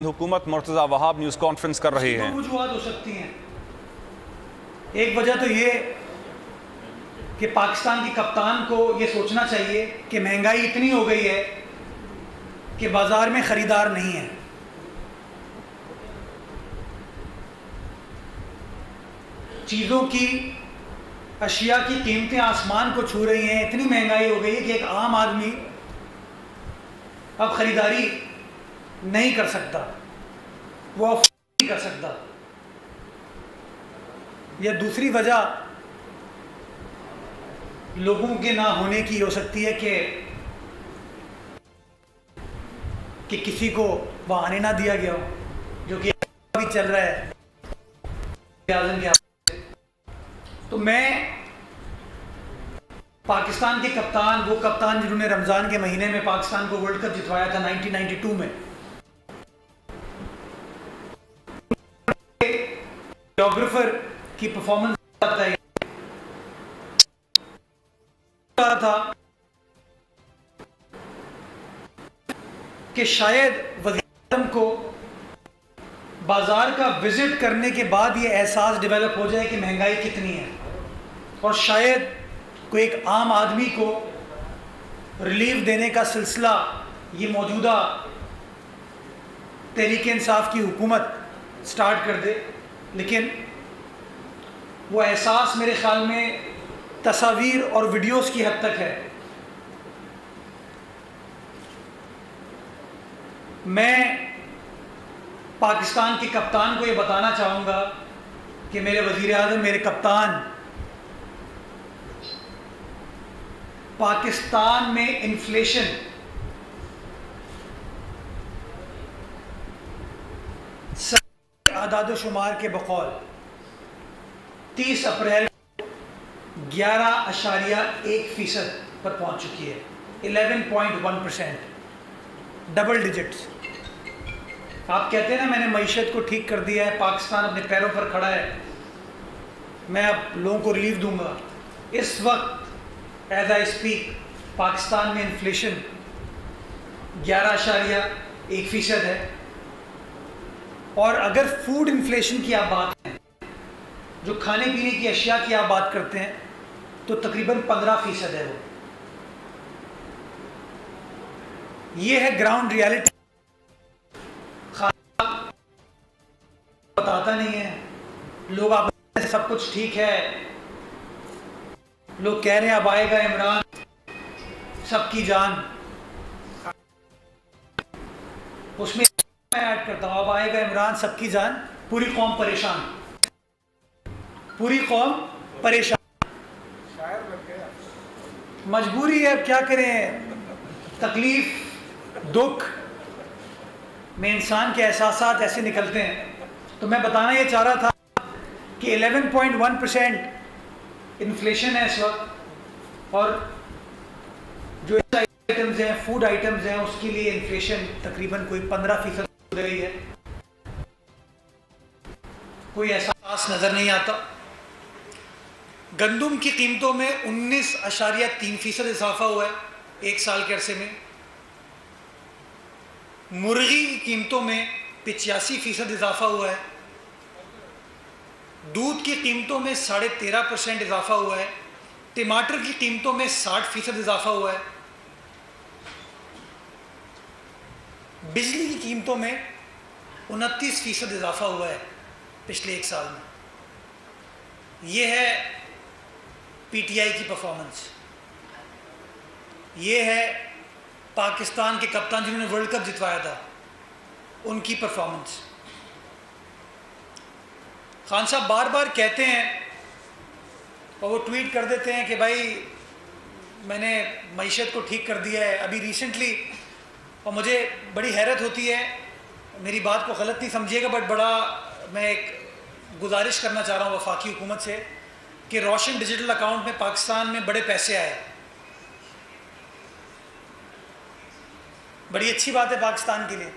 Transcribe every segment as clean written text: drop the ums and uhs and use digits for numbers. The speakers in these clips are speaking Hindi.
हुकूमत मुर्तज़ा वहाब न्यूज़ कॉन्फ्रेंस कर रही है। वजूहात हो सकती हैं। एक वजह तो ये कि पाकिस्तान की कप्तान को ये सोचना चाहिए कि महंगाई इतनी हो गई है कि बाज़ार में ख़रीदार नहीं है। चीज़ों की, अशिया की कीमतें आसमान को छू रही हैं। इतनी महंगाई हो गई है कि एक आम आदमी अब ख़रीदारी नहीं कर सकता, वो अफोर्ड नहीं कर सकता। या दूसरी वजह लोगों के ना होने की हो सकती है कि किसी को वहाँ आने ना दिया गया हो, जो कि अभी चल रहा है आज़म के। तो मैं पाकिस्तान के कप्तान, वो कप्तान जिन्होंने रमज़ान के महीने में पाकिस्तान को वर्ल्ड कप जितवाया था 1992 में, जोग्राफर की परफॉर्मेंस था कि शायद वज़ीर-ए-आज़म को बाजार का विजिट करने के बाद ये एहसास डेवलप हो जाए कि महंगाई कितनी है, और शायद कोई एक आम आदमी को रिलीफ देने का सिलसिला ये मौजूदा तहरीक-ए-इंसाफ की हुकूमत स्टार्ट कर दे। लेकिन वो एहसास मेरे ख्याल में तस्वीर और वीडियोस की हद तक है। मैं पाकिस्तान के कप्तान को ये बताना चाहूँगा कि मेरे वज़ीर-ए-आज़म, मेरे कप्तान, पाकिस्तान में इन्फ्लेशन आदाद शुमार के बकौल 30 अप्रैल 11.1% पर पहुंच चुकी है। 11.1%, डबल डिजिट्स। आप कहते हैं ना, मैंने मईशत को ठीक कर दिया है, पाकिस्तान अपने पैरों पर खड़ा है, मैं अब लोगों को रिलीफ दूंगा। इस वक्त एज आई स्पीक पाकिस्तान में इन्फ्लेशन 11.1% है। और अगर फूड इन्फ्लेशन की आप बात करें, जो खाने पीने की अशिया की आप बात करते हैं, तो तकरीबन 15% है वो। ये है ग्राउंड रियलिटी। बताता नहीं है लोग, आप सब कुछ ठीक है, लोग कह रहे हैं अब आएगा इमरान सबकी जान, उसमें मैं ऐड करता हूं अब आएगा इमरान सबकी जान, पूरी कौम परेशान, पूरी कौम परेशान। मजबूरी है, अब क्या करें, तकलीफ दुख में इंसान के एहसासात ऐसे निकलते हैं। तो मैं बताना ये चाह रहा था कि 11.1% इन्फ्लेशन है इस वक्त, और जो आइटम्स हैं, फूड आइटम्स हैं, उसके लिए इन्फ्लेशन तकरीबन कोई 15% हो गई है। कोई एहसास नजर नहीं आता। गंदुम की कीमतों में 19.3% इजाफा हुआ है एक साल के अरसे में। मुर्गी की कीमतों में 85% इजाफा हुआ है। दूध की कीमतों में 13.5% इजाफा हुआ है। टमाटर की कीमतों में 60% इजाफा हुआ है। बिजली की कीमतों में 29% इजाफा हुआ है पिछले एक साल में। यह है पीटीआई की परफॉर्मेंस। ये है पाकिस्तान के कप्तान जिन्होंने वर्ल्ड कप जितवाया था, उनकी परफॉर्मेंस। खान साहब बार बार कहते हैं और वो ट्वीट कर देते हैं कि भाई मैंने मईशत को ठीक कर दिया है अभी रिसेंटली, और मुझे बड़ी हैरत होती है, मेरी बात को गलत नहीं समझिएगा, बट बड़ा मैं एक गुजारिश करना चाह रहा हूँ वफाकी हुकूमत से कि रोशन डिजिटल अकाउंट में पाकिस्तान में बड़े पैसे आए। बड़ी अच्छी बात है पाकिस्तान के लिए।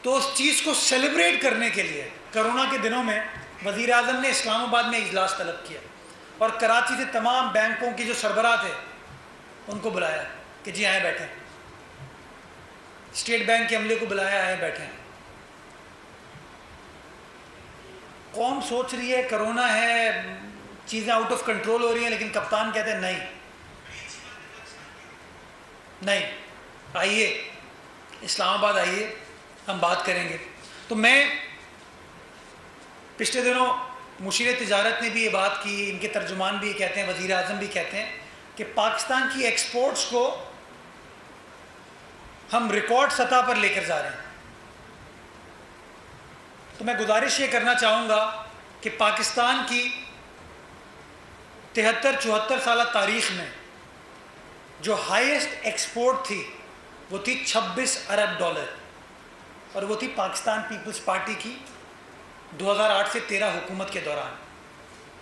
तो उस चीज़ को सेलिब्रेट करने के लिए कोरोना के दिनों में वज़ीर-ए-आज़म ने इस्लामाबाद में इजलास तलब किया और कराची से तमाम बैंकों के जो सरबराह थे उनको बुलाया कि जी आए बैठे। स्टेट बैंक के अमले को बुलाया, आए बैठे हैं। कौम सोच रही है कोरोना है, चीज़ें आउट ऑफ कंट्रोल हो रही हैं, लेकिन कप्तान कहते हैं नहीं नहीं, आइए इस्लामाबाद आइए, हम बात करेंगे। तो मैं पिछले दिनों मुशीर तिजारत ने भी ये बात की, इनके तर्जुमान भी कहते हैं, वज़ीर आज़म भी कहते हैं कि पाकिस्तान की एक्सपोर्ट्स को हम रिकॉर्ड सतह पर लेकर जा रहे हैं। तो मैं गुजारिश ये करना चाहूँगा कि पाकिस्तान की 73-74 साल तारीख़ में जो हाईएस्ट एक्सपोर्ट थी वो थी 26 अरब डॉलर, और वो थी पाकिस्तान पीपल्स पार्टी की 2008 से 13 हुकूमत के दौरान,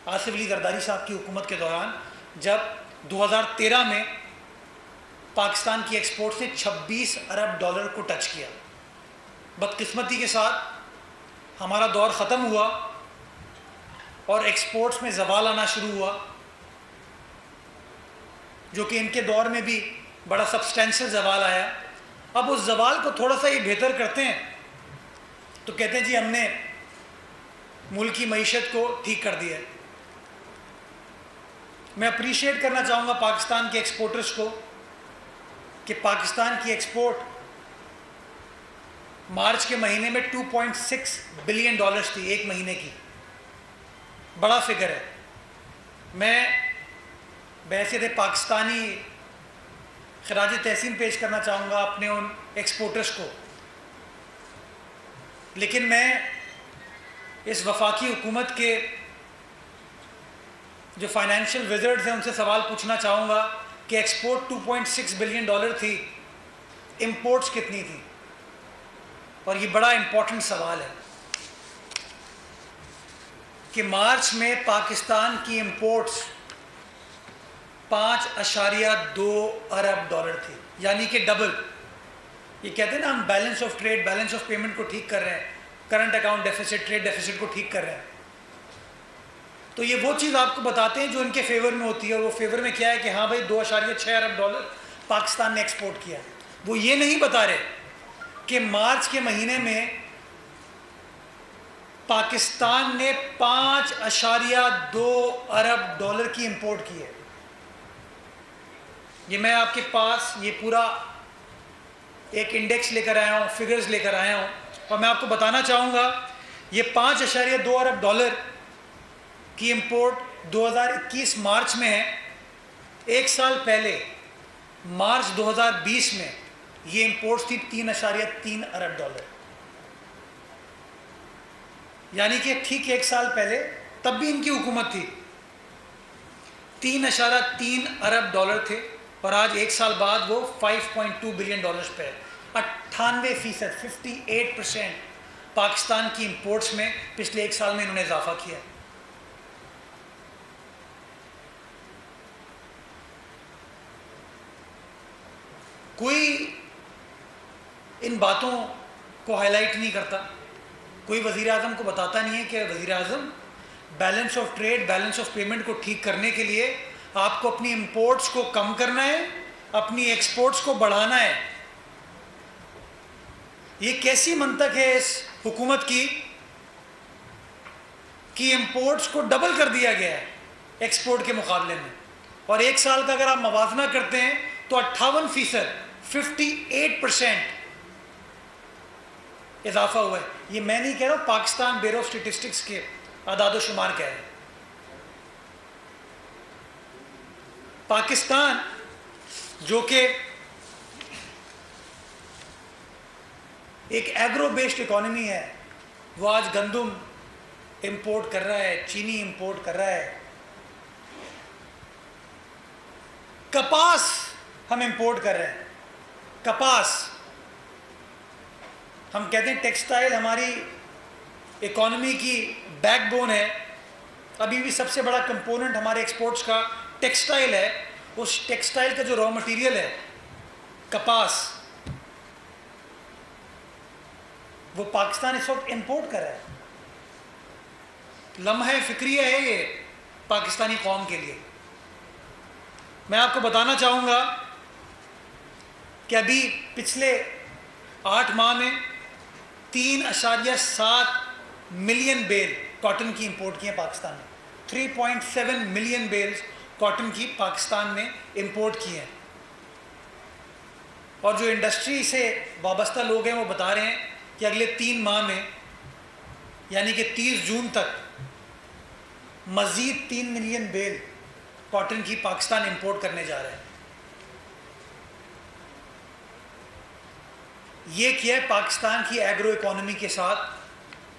आसिफ अली जरदारी साहब की हुकूमत के दौरान, जब 2013 में पाकिस्तान की एक्सपोर्ट ने 26 अरब डॉलर को टच किया। बदकिस्मती के साथ हमारा दौर ख़त्म हुआ और एक्सपोर्ट्स में ज़वाल आना शुरू हुआ, जो कि इनके दौर में भी बड़ा सब्सटेंशियल ज़वाल आया। अब उस ज़वाल को थोड़ा सा ये बेहतर करते हैं तो कहते हैं जी हमने मुल्क की मईशत को ठीक कर दिया है। मैं अप्रिशिएट करना चाहूँगा पाकिस्तान के एक्सपोर्टर्स को कि पाकिस्तान की एक्सपोर्ट मार्च के महीने में 2.6 बिलियन डॉलर्स थी, एक महीने की, बड़ा फिगर है। मैं वैसे पाकिस्तानी खराज तहसीन पेश करना चाहूँगा अपने उन एक्सपोर्टर्स को, लेकिन मैं इस वफाकी हुकूमत के जो फाइनेंशियल विज़र्ड्स हैं उनसे सवाल पूछना चाहूँगा कि एक्सपोर्ट 2.6 बिलियन डॉलर थी, इंपोर्ट्स कितनी थी? और ये बड़ा इम्पोर्टेंट सवाल है कि मार्च में पाकिस्तान की इंपोर्ट्स 5.2 अरब डॉलर थी, यानी कि डबल। ये कहते हैं ना हम balance of trade, balance of payment को ठीक कर रहे हैं, current account deficit, trade deficit को ठीक कर रहे हैं। तो ये वो चीज़ आपको बताते हैं जो इनके फेवर में होती है। और वो फेवर में क्या है कि हाँ भाई 2.6 अरब डॉलर पाकिस्तान ने एक्सपोर्ट किया। वो ये नहीं बता रहे कि मार्च के महीने में पाकिस्तान ने 5.2 अरब डॉलर की इंपोर्ट की है। ये मैं आपके पास ये पूरा एक इंडेक्स लेकर आया हूँ, फिगर्स लेकर आया हूँ, और मैं आपको बताना चाहूँगा ये 5.2 अरब डॉलर की इंपोर्ट 2021 मार्च में है। एक साल पहले मार्च 2020 में ये इंपोर्ट्स थी 3.3 अरब डॉलर, यानी कि ठीक एक साल पहले, तब भी इनकी हुकूमत थी, 3.3 अरब डॉलर थे, और आज एक साल बाद वो 5.2 बिलियन डॉलर्स पे है। 98%, 58% पाकिस्तान की इंपोर्ट्स में पिछले एक साल में इन्होंने इजाफा किया। कोई इन बातों को हाईलाइट नहीं करता, कोई वज़ीर आज़म को बताता नहीं है कि वज़ीर आज़म balance of trade, balance of payment को ठीक करने के लिए आपको अपनी इंपोर्ट्स को कम करना है, अपनी एक्सपोर्ट्स को बढ़ाना है। ये कैसी मंतक है इस हुकूमत की कि इंपोर्ट्स को डबल कर दिया गया है एक्सपोर्ट के मुकाबले में, और एक साल का अगर आप मवाजना करते हैं तो 58%, 58% इजाफा हुआ है। ये मैं नहीं कह रहा हूँ, पाकिस्तान ब्यूरो ऑफ स्टेटिस्टिक्स के आदाद शुमार कह रहे हैं। पाकिस्तान जो कि एक एग्रो बेस्ड इकोनॉमी है, वो आज गंदम इंपोर्ट कर रहा है, चीनी इंपोर्ट कर रहा है, कपास हम इंपोर्ट कर रहे हैं। कपास, हम कहते हैं टेक्सटाइल हमारी इकोनॉमी की बैकबोन है। अभी भी सबसे बड़ा कंपोनेंट हमारे एक्सपोर्ट्स का टेक्सटाइल है। उस टेक्सटाइल का जो रॉ मटेरियल है कपास, वो पाकिस्तान इस वक्त इंपोर्ट कर रहा है। लम्हा फिक्रिया है ये पाकिस्तानी कौम के लिए। मैं आपको बताना चाहूँगा कि अभी पिछले 8 माह में 3.7 मिलियन बेल कॉटन की इंपोर्ट की है पाकिस्तान ने। 3.7 मिलियन बेल्स कॉटन की पाकिस्तान ने इंपोर्ट की हैं। और जो इंडस्ट्री से वाबस्ता लोग हैं वो बता रहे हैं कि अगले 3 माह में यानी कि 30 जून तक मज़ीद 3 मिलियन बेल कॉटन की पाकिस्तान इंपोर्ट करने जा रहा है। ये किया है पाकिस्तान की एग्रो इकोनॉमी के साथ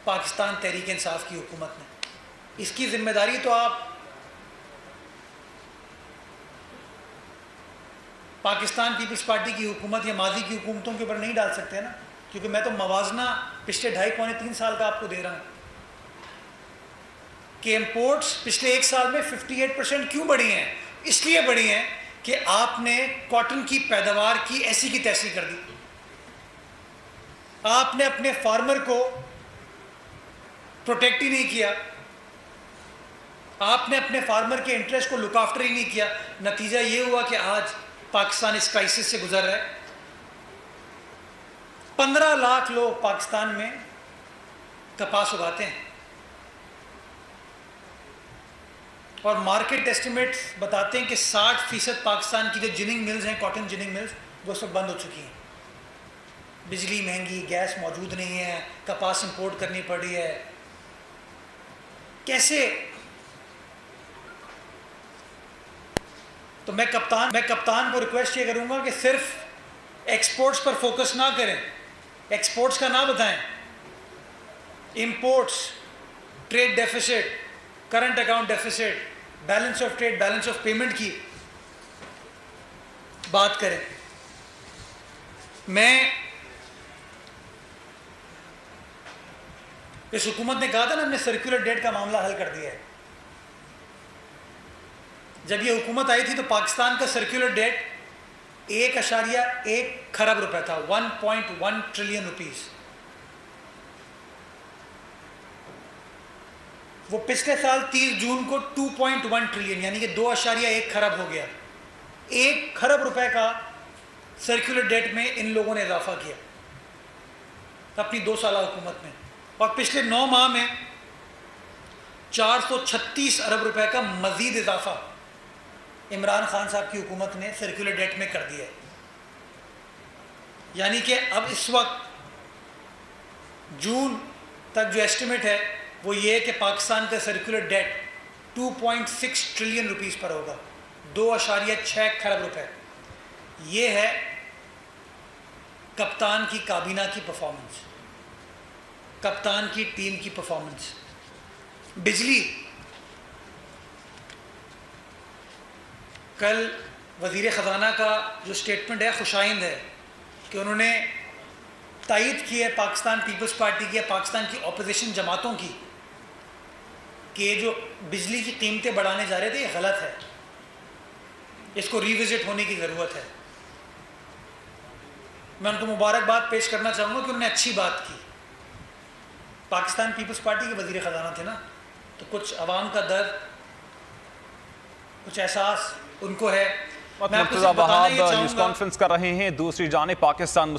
पाकिस्तान तहरीक इंसाफ की हुकूमत ने। इसकी जिम्मेदारी तो आप पाकिस्तान पीपल्स पार्टी की हुकूमत या माजी की हुकूमतों के ऊपर नहीं डाल सकते ना, क्योंकि मैं तो मवाजना पिछले 2.5-3 साल का आपको दे रहा हूँ कि इंपोर्ट्स पिछले 1 साल में 58% क्यों बढ़ी हैं। इसलिए बढ़ी हैं कि आपने कॉटन की पैदावार की ऐसी की तैसी कर दी। आपने अपने फार्मर को प्रोटेक्ट ही नहीं किया, आपने अपने फार्मर के इंटरेस्ट को लुक आफ्टर ही नहीं किया। नतीजा ये हुआ कि आज पाकिस्तान इस क्राइसिस से गुजर रहा है। 15 लाख लोग पाकिस्तान में कपास उगाते हैं और मार्केट एस्टिमेट्स बताते हैं कि 60% पाकिस्तान की जो जिनिंग मिल्स हैं, कॉटन जिनिंग मिल्स, वो सब बंद हो चुकी हैं। बिजली महंगी, गैस मौजूद नहीं है, कपास इंपोर्ट करनी पड़ रही है। कैसे? तो मैं कप्तान को रिक्वेस्ट ये करूंगा कि सिर्फ एक्सपोर्ट्स पर फोकस ना करें, एक्सपोर्ट्स का ना बताएं, imports, trade deficit, current account deficit, balance of trade, balance of payment की बात करें। इस हुकूमत ने कहा था ना, हमने सर्कुलर डेट का मामला हल कर दिया है। जब ये हुकूमत आई थी तो पाकिस्तान का सर्कुलर डेट 1.1 खरब रुपए था, 1.1 ट्रिलियन रुपीस। वो पिछले साल 30 जून को 2.1 ट्रिलियन यानी कि 2.1 खरब हो गया। 1 खरब रुपए का सर्कुलर डेट में इन लोगों ने इजाफा किया अपनी 2 साल हुकूमत में। और पिछले 9 माह में 436 अरब रुपए का मजीद इजाफा इमरान खान साहब की हुकूमत ने सर्कुलर डेट में कर दिया है। यानी कि अब इस वक्त जून तक जो एस्टिमेट है वो ये है कि पाकिस्तान का सर्कुलर डेट 2.6 ट्रिलियन रुपीस पर होगा, 2.6 खरब रुपए। ये है कप्तान की काबीना की परफॉर्मेंस, कप्तान की टीम की परफॉर्मेंस। बिजली, कल वज़ीर ख़ज़ाना का जो स्टेटमेंट है खुशाइंद है कि उन्होंने तायद की है पाकिस्तान पीपल्स पार्टी की, पाकिस्तान की अपोजिशन जमातों की, कि जो बिजली की कीमतें बढ़ाने जा रहे थे ये गलत है, इसको रिविजिट होने की ज़रूरत है। मैं उनको मुबारकबाद पेश करना चाहूँगा कि उन्होंने अच्छी बात की। पाकिस्तान पीपल्स पार्टी के वज़ीर ख़ज़ाना थे ना, तो कुछ अवाम का दर्द, कुछ एहसास उनको है। मुर्तज़ा वहाब न्यूज़ कॉन्फ्रेंस कर रहे हैं। दूसरी जानिब पाकिस्तान